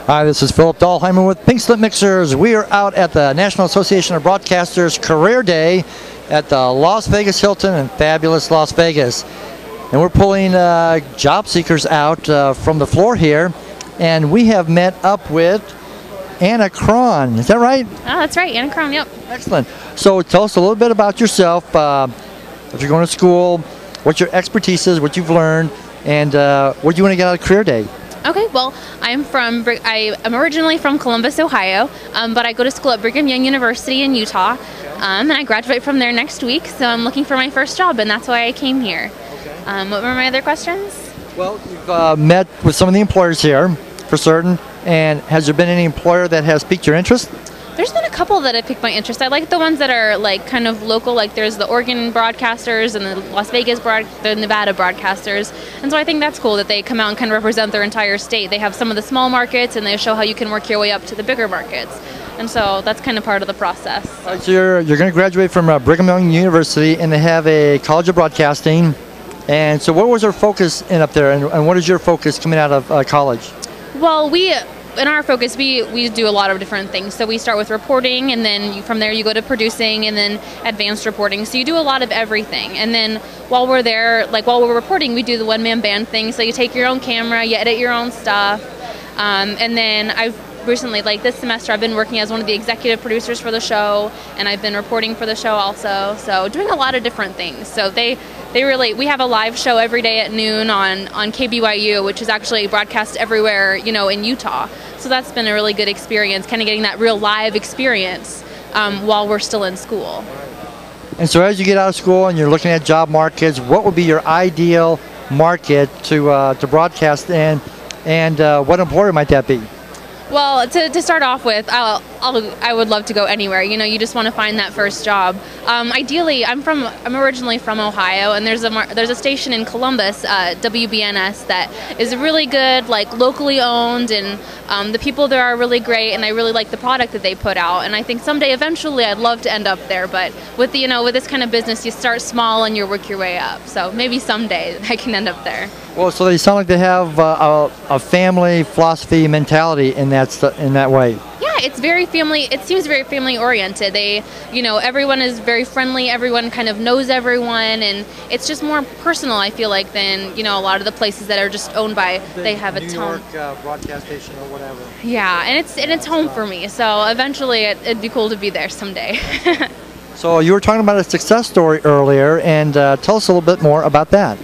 Hi, this is Philip Dahlheimer with Pink Slip Mixers. We are out at the National Association of Broadcasters Career Day at the Las Vegas Hilton in fabulous Las Vegas. And we're pulling job seekers out from the floor here. And we have met up with Anna Cron. Is that right? Oh, that's right. Anna Cron, yep. Excellent. So tell us a little bit about yourself. If you're going to school, what your expertise is, what you've learned, and what do you want to get out of Career Day? Okay, well, I'm originally from Columbus, Ohio, but I go to school at Brigham Young University in Utah, and I graduate from there next week, so I'm looking for my first job, and that's why I came here. Okay. What were my other questions? Well, you've met with some of the employers here, for certain, and has there been any employer that has piqued your interest? There's been a couple that have piqued my interest. I like the ones that are like kind of local, like there's the Oregon broadcasters and the Las Vegas the Nevada broadcasters. And so I think that's cool that they come out and kind of represent their entire state. They have some of the small markets and they show how you can work your way up to the bigger markets. And so that's kind of part of the process. All right, so you're going to graduate from Brigham Young University and they have a College of Broadcasting. And so what was their focus in up there and what is your focus coming out of college? Well, in our focus, we do a lot of different things. So we start with reporting, and then from there you go to producing, and then advanced reporting. So you do a lot of everything. And then while we're there, like while we're reporting, we do the one-man band thing. So you take your own camera, you edit your own stuff. And then I've recently, like this semester, I've been working as one of the executive producers for the show, and I've been reporting for the show also. So doing a lot of different things. So we have a live show every day at noon on KBYU, which is actually broadcast everywhere, in Utah. So that's been a really good experience, kind of getting that real live experience while we're still in school. And so as you get out of school and you're looking at job markets, what would be your ideal market to broadcast in, and what employer might that be? Well, to start off with, I would love to go anywhere. You just want to find that first job. Ideally, I'm originally from Ohio, and there's a station in Columbus, WBNS, that is really good, like locally owned, and the people there are really great, and I really like the product that they put out. And I think someday, eventually, I'd love to end up there. But with with this kind of business, you start small and you work your way up. So maybe someday I can end up there. Well, so they sound like they have a family philosophy mentality in that way. Yeah, it's very family. It seems very family oriented. Everyone is very friendly. Everyone kind of knows everyone, and it's just more personal, I feel like, than a lot of the places that are just owned by. They have New York broadcast station or whatever. Yeah, and it's home for me. So eventually, it'd be cool to be there someday. So you were talking about a success story earlier, and tell us a little bit more about that.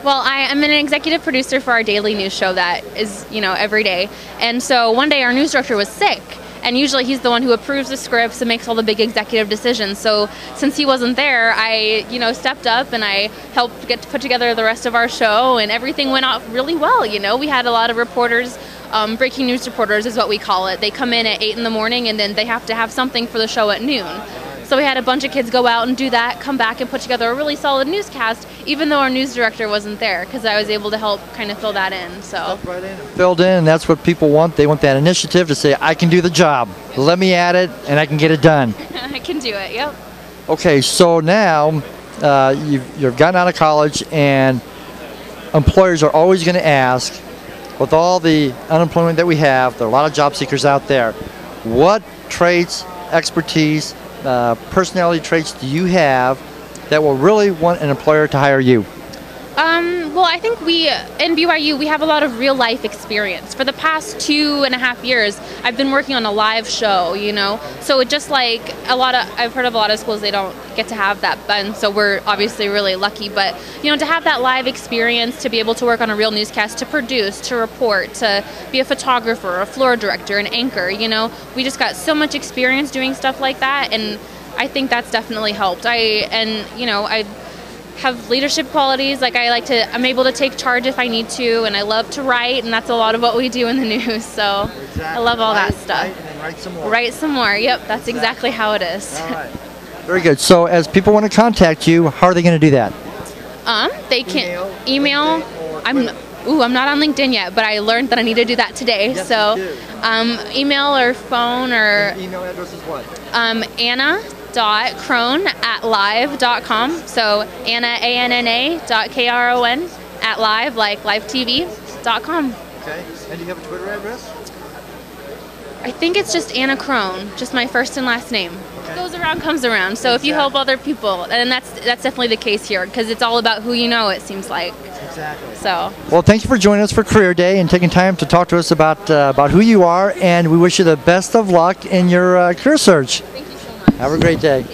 Well, I'm an executive producer for our daily news show that is, every day. And so one day our news director was sick. And usually he's the one who approves the scripts and makes all the big executive decisions. So since he wasn't there, I, stepped up and I helped get to put together the rest of our show. And everything went off really well. We had a lot of reporters. Breaking news reporters is what we call it. They come in at 8 in the morning and then they have to have something for the show at noon. So we had a bunch of kids go out and do that, come back and put together a really solid newscast, even though our news director wasn't there, because I was able to help kind of fill that in. So right in, filled in, and that's what people want. They want that initiative to say, I can do the job. Let me at it, and I can get it done. I can do it, yep. Okay, so now you've gotten out of college, and employers are always going to ask, with all the unemployment that we have, there are a lot of job seekers out there, what traits, expertise, personality traits do you have that will really want an employer to hire you? Well, I think in BYU, we have a lot of real life experience. For the past 2.5 years, I've been working on a live show, So it just like I've heard of a lot of schools, they don't get to have that. And so we're obviously really lucky. But, to have that live experience, to be able to work on a real newscast, to produce, to report, to be a photographer, a floor director, an anchor, we just got so much experience doing stuff like that. And I think that's definitely helped. I have leadership qualities. Like I'm able to take charge if I need to, and I love to write, and that's a lot of what we do in the news. So exactly. I love all that stuff. Write and then write some more. Write some more. Yep, that's exactly how it is. All right. Very good. So as people want to contact you, how are they going to do that? They can email. I'm not on LinkedIn yet, but I learned that I need to do that today. Yes, so you do. Email or phone or email address is what? Anna.Kron@live.com. So ANNA.KRON @live, like livetv.com. Okay. And do you have a Twitter address? I think it's just Anna Crone, just my first and last name. Goes around, comes around. So if you help other people, and that's definitely the case here, because it's all about who you know, it seems like. Exactly. So. Well, thank you for joining us for Career Day and taking time to talk to us about who you are, and we wish you the best of luck in your career search. Thank you so much. Have a great day.